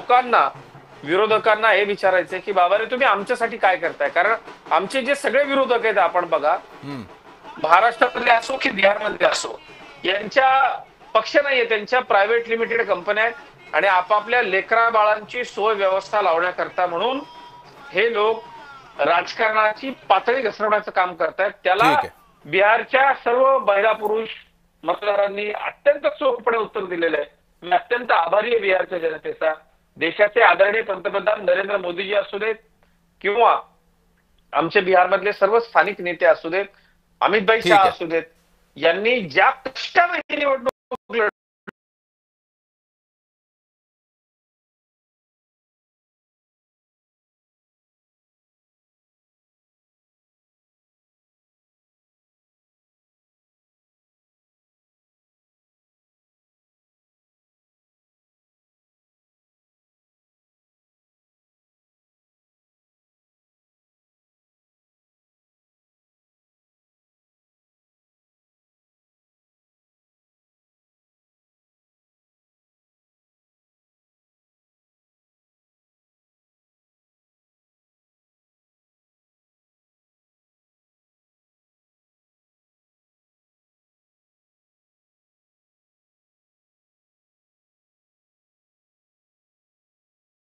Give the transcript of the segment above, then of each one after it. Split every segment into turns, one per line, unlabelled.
लोकांना, विरोधकांना हे विचारायचंय की बाबा रे तुम्ही आमच्यासाठी काय करताय? कारण आमचे जे सगळे विरोधक आहेत आपण बघा, महाराष्ट्रातले असो की बिहारमधले असो, यांच्या पक्ष नाहीये, त्यांच्या प्रायव्हेट लिमिटेड कंपन्या आहेत आणि आपापल्या लेकरा बाळांची सोय व्यवस्था लावण्याकरता म्हणून हे लोक राजकारणाची पातळी घसरवण्याचं काम करतायत. त्याला
ठीक आहे.
बिहारच्या सर्व महिला पुरुष मतदारांनी अत्यंत चोखपणे उत्तर दिलेलं आहे. मी अत्यंत आभारी आहे बिहारच्या जनतेचा. देशाचे आदरणीय पंतप्रधान नरेंद्र मोदीजी असू देत किंवा आमचे बिहारमधले सर्व स्थानिक नेते असू देत, अमितभाई
ठीक
शाह
आहे.
असू देत, यांनी ज्या कष्टाने ही निवडणूक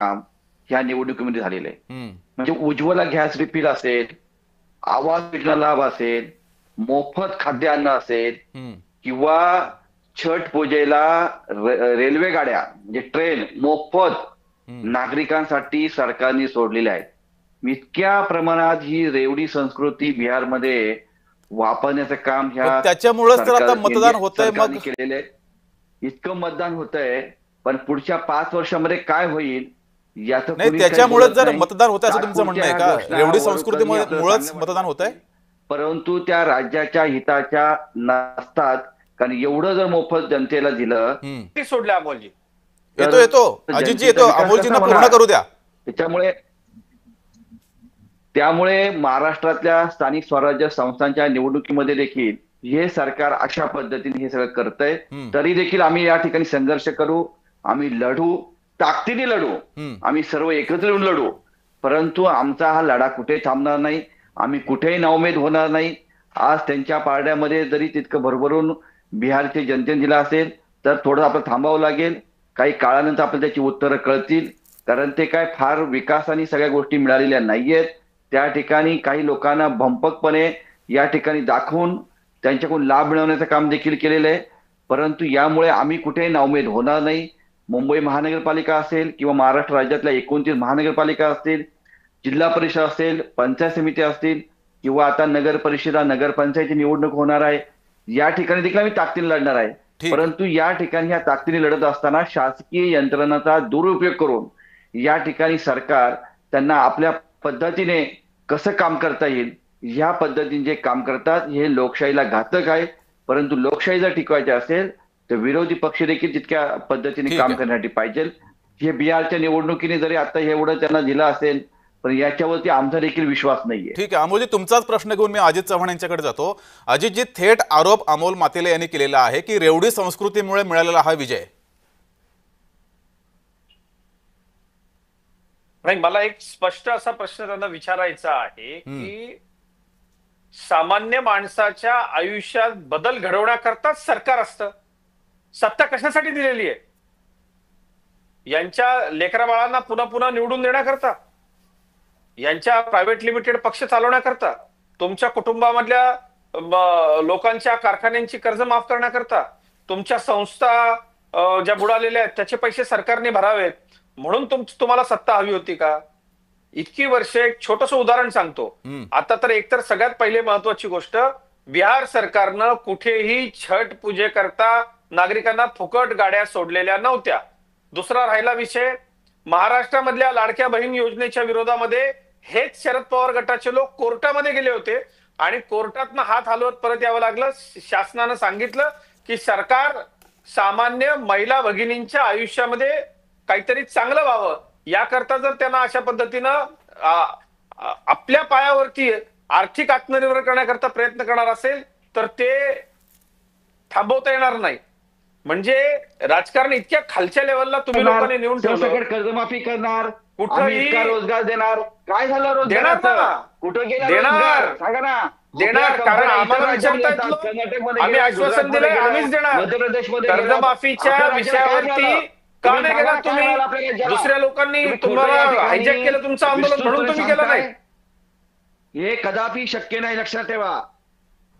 काम ह्या निवडणुकीमध्ये झालेलं आहे. म्हणजे उज्ज्वला गॅस रिफिल असेल, आवास योजना लाभ असेल, मोफत खाद्यान्न असेल किंवा छठ पूजेला रेल्वे गाड्या म्हणजे ट्रेन मोफत नागरिकांसाठी सरकारने सोडलेल्या आहेत. इतक्या प्रमाणात ही रेवडी संस्कृती बिहारमध्ये वापरण्याचं काम ह्या
त्याच्यामुळेच तर आता मतदान होतंय. मग
केलेलं आहे. इतकं मतदान होतंय, पण पुढच्या 5 वर्षामध्ये काय होईल याचं
नाही, त्याच्यामुळे जर मतदान होतंय असं तुमचं म्हणणं आहे का? रेवडी संस्कृतीमुळेच मतदान होतंय,
परंतु त्या राज्याच्या हिताच्या नसतात. कारण एवढं जर मोफत जनतेला दिलं,
सोडलं अमोलजी.
येतो अजितजी, येतो अमोलजींना पूर्ण करू द्या.
त्यामुळे महाराष्ट्रातल्या स्थानिक स्वराज्य संस्थांच्या निवडणुकीमध्ये देखील हे सरकार अशा पद्धतीने हे सगळं करतंय. तरी देखील आम्ही या ठिकाणी संघर्ष करू, आम्ही लढू, ताकदीने लढू, आम्ही सर्व एकत्र येऊन लढू. परंतु आमचा हा लढा कुठे थांबणार नाही, आम्ही कुठेही नाउमेद होणार नाही. आज त्यांच्या पारड्यामध्ये जरी तितकं भरभरून बिहारचे जनतेने दिला असेल तर थोडं आपलं थांबावं लागेल. काही काळानंतर आपल्याला त्याची उत्तरं कळतील. कारण ते काय फार विकासाने सगळ्या गोष्टी मिळालेल्या नाहीयेत. त्या ठिकाणी काही लोकांना भंपकपणे या ठिकाणी दाखवून त्यांच्याकडून लाभ मिळवण्याचं काम देखील केलेलं आहे. परंतु यामुळे आम्ही कुठेही नाउमेद होणार नाही. मुंबई महानगरपालिका असेल किंवा महाराष्ट्र राज्यातल्या 29 महानगरपालिका असतील, जिल्हा परिषद असेल, पंचायत समिती असतील किंवा आता नगर परिषदा नगरपंचायती निवडणूक होणार आहे, या ठिकाणी देखील आम्ही ताकदीने लढणार आहे. परंतु या ठिकाणी ह्या ताकदीने लढत असताना शासकीय यंत्रणाचा दुरुपयोग करून या ठिकाणी सरकार त्यांना आपल्या पद्धतीने कसं काम करता येईल ह्या पद्धतीने जे काम करतात हे लोकशाहीला घातक आहे. परंतु लोकशाही जर टिकवायची असेल तर विरोधी पक्ष देखील तितक्या पद्धतीने काम करण्यासाठी पाहिजे. हे बिहारच्या निवडणुकीने जरी आता हे एवढं त्यांना दिलं असेल, पण याच्यावरती आमचा देखील विश्वास नाहीये.
ठीक आहे अमोलजी, तुमचाच प्रश्न घेऊन मी अजित चव्हाण यांच्याकडे जातो. अजितजी, थेट आरोप अमोल मातेले यांनी केलेला आहे की रेवडी संस्कृतीमुळे मिळालेला हा विजय.
नाही, मला एक स्पष्ट असा प्रश्न त्यांना विचारायचा आहे की सामान्य माणसाच्या आयुष्यात बदल घडवण्याकरताच सरकार असतं. सत्ता कशासाठी दिलेली आहे? यांच्या लेकरा बाळांना पुन्हा पुन्हा निवडून देण्याकरता, यांच्या प्रायव्हेट लिमिटेड पक्ष चालवण्याकरता, तुमच्या कुटुंबामधल्या लोकांच्या कारखान्यांची कर्ज माफ करण्याकरता, तुमच्या संस्था ज्या बुडालेल्या आहेत त्याचे पैसे सरकारने भरावेत म्हणून तुम्हाला सत्ता हवी होती का? इतकी वर्षे एक छोटंसं उदाहरण सांगतो. आता तर एकतर सगळ्यात पहिले महत्वाची गोष्ट, बिहार सरकारनं कुठेही छठ पूजेकरता नागरिकांना फुकट गाड्या सोडलेल्या नव्हत्या. दुसरा राहिला विषय, महाराष्ट्रामधल्या लाडक्या बहीण योजनेच्या विरोधामध्ये हेच शरद पवार गटाचे लोक कोर्टामध्ये गेले होते आणि कोर्टातनं हात हलवत परत यावं लागलं. शासनानं सांगितलं की सरकार सामान्य महिला भगिनींच्या आयुष्यामध्ये काहीतरी चांगलं व्हावं याकरता जर त्यांना अशा पद्धतीनं आपल्या पायावरती आर्थिक आत्मनिर्भर करण्याकरता प्रयत्न करणार असेल तर ते थांबवता येणार नाही. म्हणजे राजकारण इतक्या खालच्या लेवलला तुम्ही लोकांनी नेऊन ठेवलं.
सरसकट कर्जमाफी करणार,
कुठंही-
आम्ही इतका रोजगार देणार. काय झालं
देणार
रोजगाराचं?
ना.
कुठं गेला
देणार.
रोजगार? सांगा ना.
देणार,
आपल्या
कारण
कंपन्या
आम्हाला
इतर राज्यात
विचारतायत
येतात.
लोक.
कर्नाटकमध्ये
आम्ही
गेला,
आश्वासन
गुजरातमध्ये
दिलंय,
गेला,
आम्हीच देणार.
मध्य प्रदेशमध्ये गेला.
कर्जमाफीच्या
आपल्या राज्याला काय
विषयावरती
झालं?
का
तुम्ही
नाही
सांगा,
गेला
काय
तुम्ही?
झालं आपल्या राज्याला?
दुसऱ्या लोकांनी
तुम्ही
तुम्हाला
खोटं या ठिकाणी
हायजॅक केलं तुमचं आंदोलन, म्हणून तुम्ही केलं नाही.
सांगताय. हे कदापि शक्य नाही, लक्षात ठेवा.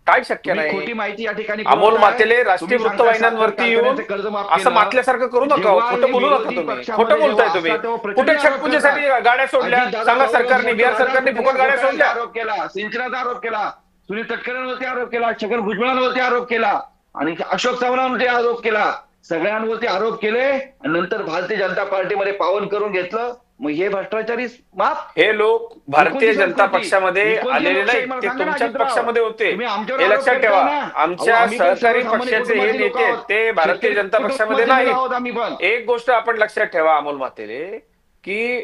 काय शक्य
तुम्ही
नाही?
खोटी माहिती या ठिकाणी
अमोल
पुरवताय.
मातेले राष्ट्रीय
तुम्ही सांगताय
वृत्तवाहिन्यांवरती येऊन
कारखान्याचं कर्ज माफ
असं
केलं.
मातल्यासारखं करू नका,
जेव्हा
खोटं बोलू
विरोधी
नका तुम्ही.
पक्षामध्ये
खोटं बोलताय
जेव्हा
तुम्ही.
असतात तेव्हा प्रचंड
कुठे
आरोप
छटपूजेसाठी
करतात.
गाड्या सोडल्या?
अजितदादा
सांगा,
चौगुले
सरकारने
यांच्यावर
बिहार सरकारने
राजकारणाचा
फुकट गाड्या सोडल्या?
आरोप केला, सिंचनाचा आरोप केला, सुनील तटकरेंवरती आरोप केला, छगन भुजबळांवरती आरोप केला आणि अशोक चव्हाणांवरती आरोप केला. सगळ्यांवरती आरोप केले आणि नंतर भारतीय जनता पार्टीमध्ये पावन करून घेतलं. मग हे भ्रष्टाचारी माफ.
हे लोक भारतीय
कोणती
जनता
संस्कृती?
पक्षामध्ये
ही कोणती
आलेले
लोकशाही?
नाही,
मला
ते
सांगा ना,
तुमच्याच
अजितराव.
पक्षामध्ये होते.
तुम्ही आमच्यावर
हे
आरोप
लक्षात
करताय
ठेवा.
ना.
आमच्या
आम्ही पण
सहकारी
सर्वसामान्य
पक्षाचे हे
कुटुंबातील लोक
नेते
आहोत.
ते भारतीय
शेतकरी
जनता पक्षामध्ये
कुटुंबातील
नाही.
लोक आहोत आम्ही पण.
एक गोष्ट आपण लक्षात ठेवा अमोल मातेले, की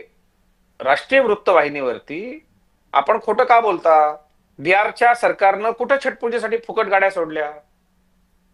राष्ट्रीय वृत्तवाहिनीवरती आपण खोटं का बोलता? बिहारच्या सरकारनं कुठं छटपूजेसाठी फुकट गाड्या सोडल्या?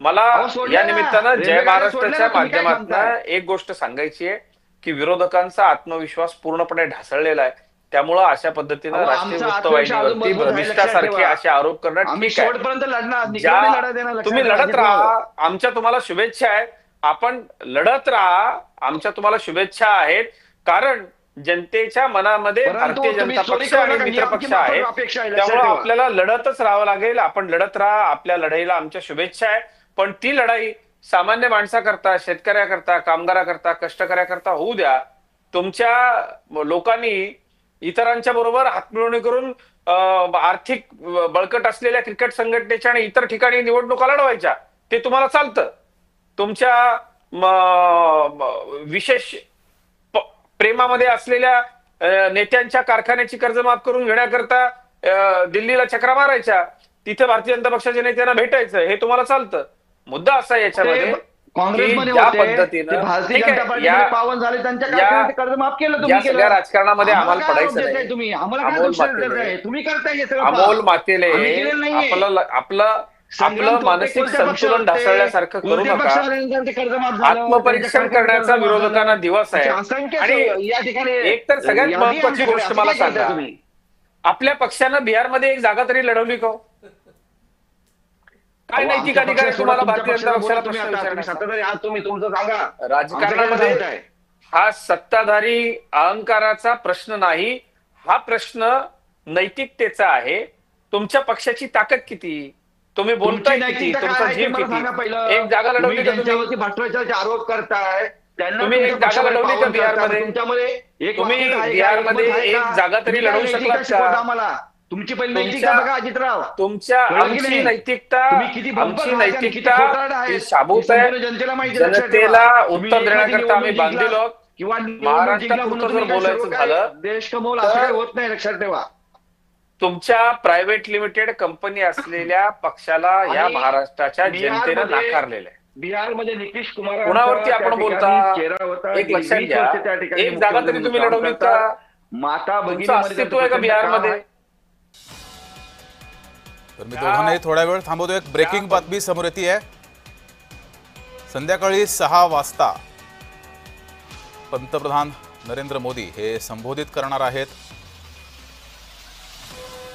मला
अहो, सोडल्या
या
ना.
निमित्तानं
रेल्वे
जय
गाड्या
महाराष्ट्राच्या
सोडल्या ना, तुम्ही काय
माध्यमातून
सांगताय?
एक गोष्ट सांगायची आहे की विरोधकांचा आत्मविश्वास पूर्णपणे ढासळलेला आहे. त्यामुळं अशा पद्धतीनं
अहो,
राष्ट्रीय
आमचा आत्मविश्वास अजून
वृत्तवाहिनीवरती
मजबूत आहे, लक्षात
भ्रष्टासारखे
ठेवा.
असे आरोप करणं
आम्ही
ठीक आहे.
शेवटपर्यंत लढणार. निकाली
ज्या
लढा देणार, लक्षात
तुम्ही
ठेवा,
लढत
अजितराव.
राहा, आमच्या तुम्हाला शुभेच्छा आहेत. आपण लढत राहा, आमच्या तुम्हाला शुभेच्छा आहेत. कारण जनतेच्या मनामध्ये
परंतु
भारतीय
तुम्ही
जनता
चोरी
पक्ष
करू
आणि
नका, ही
मित्र
आमची
पक्ष
मात्र
आहे.
अपेक्षा आहे, लक्षात
त्यामुळे
ठेवा.
आपल्याला लढतच राहावं लागेल. आपण लढत राहा, आपल्या लढाईला आमच्या शुभेच्छा आहे. पण ती लढाई सामान्य माणसाकरता, शेतकऱ्याकरता, कामगाराकरता, कष्टकऱ्याकरता होऊ द्या. तुमच्या लोकांनी इतरांच्या बरोबर हातमिळवणी करून आर्थिक बळकट असलेल्या क्रिकेट संघटनेच्या आणि इतर ठिकाणी निवडणुका लढवायच्या, ते तुम्हाला चालतं. तुमच्या विशेष प्रेमामध्ये असलेल्या नेत्यांच्या कारखान्याची कर्ज माफ करून घेण्याकरता दिल्लीला चक्रा मारायच्या, तिथे भारतीय जनता पक्षाच्या नेत्यांना भेटायचं, हे तुम्हाला चालतं. मुद्दा असा आहे याच्यामध्ये
काँग्रेसमध्ये
की ज्या
होते,
पद्धतीनं
ते भारतीय
ठीक आहे,
जनता पार्टीमध्ये पावन झाले, त्यांच्या कारखान्याचं कर्ज माफ केलं तुम्ही.
या सगळ्या राजकारणामध्ये
आम्हाला
आम्हाला
काय आरोप
पडायचं
देताय
नाही.
तुम्ही? आम्हाला काय
अमोल
दोष
मातेले,
देताय? तुम्ही करताय हे सगळं.
अमोल मातेले,
आम्ही केलेलं नाहीये.
आपलं मानसिक संतुलन ढासळल्यासारखं करू नका. आत्मपरीक्षण करण्याचा विरोधकांना दिवस आहे. आणि
या ठिकाणी
एक तर सगळ्यात महत्वाची गोष्ट मला सांगा, आपल्या पक्षानं बिहारमध्ये एक जागा तरी लढवली का? काय नैतिक अधिकार आहे तुम्हाला भारतीय जनता पक्षाला प्रश्न विचारण्याचा?
तुम्ही तुमचं सांगा.
राजकारणामध्ये हा सत्ताधारी अहंकाराचा प्रश्न नाही, हा प्रश्न नैतिकतेचा आहे. तुमच्या पक्षाची ताकद किती, तुम्ही बोलताय किती, तुमचा जीव किती? एक जागा लढवली का तुम्ही?
भ्रष्टाचाराचे आरोप करताय.
तुम्ही एक जागा लढवली का बिहारमध्ये? तुम्ही बिहारमध्ये एक जागा तरी लढवू शकलात का?
आम्हाला तुमची पहिली नैतिकता बघा अजितराव.
आमची नैतिकता ही शाबूत आहे. जनतेला उत्तर देण्याकरता आम्ही बांधलेलो आहोत.
किंवा
महाराष्ट्रापुरतं जर बोलायचं झालं,
देश कमवला असं काही होत नाही, लक्षात ठेवा.
तुमच्या प्रायव्हेट लिमिटेड कंपनी असलेल्या पक्षाला या महाराष्ट्राच्या जनतेनं नाकारलेलं आहे.
बिहारमध्ये नितीश कुमार
कुणावरती आपण बोलता? एक लक्षात घ्या, एक जागा तरी तुम्ही लढवलीत का?
माता
तुमचं अस्तित्व आहे का बिहारमध्ये?
तर मी दोघांनाही थोडा वेळ थांबवतो. एक ब्रेकिंग बातमी समोर येते आहे. संध्याकाळी 6 वाजता पंतप्रधान नरेंद्र मोदी हे संबोधित करणार आहेत.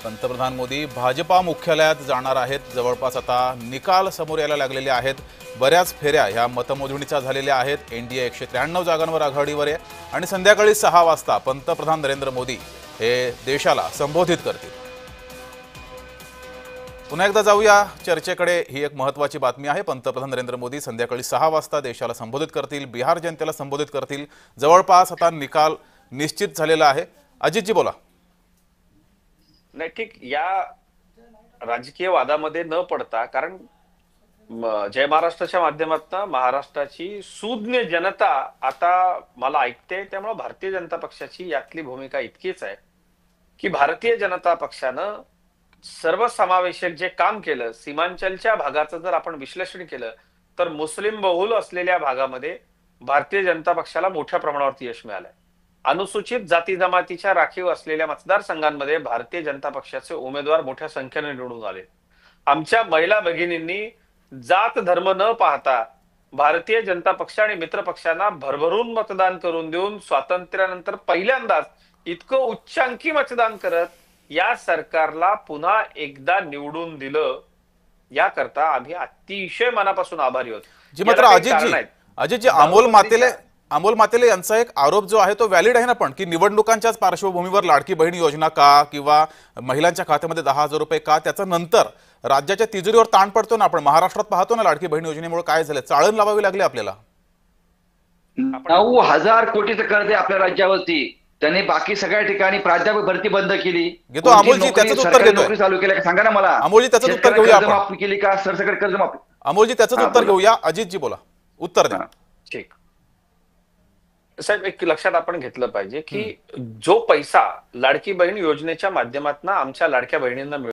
पंतप्रधान मोदी भाजपा मुख्यालयात जाणार आहेत. जवळपास आता निकाल समोर यायला लागलेले आहेत. बऱ्याच फेऱ्या ह्या मतमोजणीच्या झालेल्या आहेत. एनडीए 193 जागांवर आघाडीवर आहे आणि संध्याकाळी 6 वाजता पंतप्रधान नरेंद्र मोदी हे देशाला संबोधित करतील. पुन्हा एकदा जाऊया चर्चेकडे. ही एक महत्त्वाची बातमी आहे. पंतप्रधान नरेंद्र मोदी संध्याकाळी 6 वाजता देशाला संबोधित करतील, बिहार जनतेला संबोधित करतील. जवळपास आता निकाल निश्चित झालेला आहे. अजितजी बोला.
नाही, ठीक, या राजकीय वादामध्ये न पडता, कारण जय महाराष्ट्राच्या माध्यमातून महाराष्ट्राची सुज्ञ जनता आता मला ऐकते, त्यामुळे भारतीय जनता पक्षाची यातली भूमिका इतकीच आहे की भारतीय जनता पक्षानं सर्वसमावेशक जे काम केलं, सीमांचलच्या भागाचं जर आपण विश्लेषण केलं तर मुस्लिम बहुल असलेल्या भागामध्ये भारतीय जनता पक्षाला मोठ्या प्रमाणावरती यश मिळालंय. अनुसूचित जाती जमातीच्या राखीव असलेल्या मतदारसंघांमध्ये भारतीय जनता पक्षाचे उमेदवार मोठ्या संख्येने निवडून आले. आमच्या महिला भगिनींनी जात धर्म न पाहता भारतीय जनता पक्ष आणि मित्र पक्षांना भरभरून मतदान करून देऊन स्वातंत्र्यानंतर पहिल्यांदाच इतकं उच्चांकी मतदान करत या सरकारला पुन्हा एकदा निवडून दिलं, याकरता आम्ही अतिशय मनापासून आभारी आहोत.
जी मात्र
याला काही कारण
अजितजी
आहेत.
अजितजी अमोल मातेले यांचा एक आरोप जो आहे तो व्हॅलिड आहे ना, पण की निवडणुकांच्याच पार्श्वभूमीवर लाडकी बहीण योजना का किंवा महिलांच्या खात्यामध्ये 10,000 रुपये का, त्याचा नंतर राज्याच्या तिजोरीवर ताण पडतो ना. आपण महाराष्ट्रात पाहतो ना लाडकी बहीण योजनेमुळे काय झालं, चाळण लावावी लागली आपल्याला.
9,000 कोटीचं कर्ज आहे आपल्या राज्यावरती. त्यांनी बाकी सगळ्या ठिकाणी प्राध्यापक भरती बंद केली.
घेतो अमोलजी, त्याचं उत्तर
सरकारी
घेतोय.
नोकरी चालू केल्या का सांगा ना मला.
अमोलजी, त्याचं उत्तर घेऊया आपण.
कर्जमाफी केली का, सरसकट कर्जमाफी.
अमोलजी, त्याचं उत्तर घेऊया. अजितजी बोला, उत्तर द्या.
ठीक साहेब, एक लक्षात आपण घेतलं पाहिजे की जो पैसा लाडकी बहीण योजनेच्या माध्यमातून आमच्या लाडक्या बहिणींना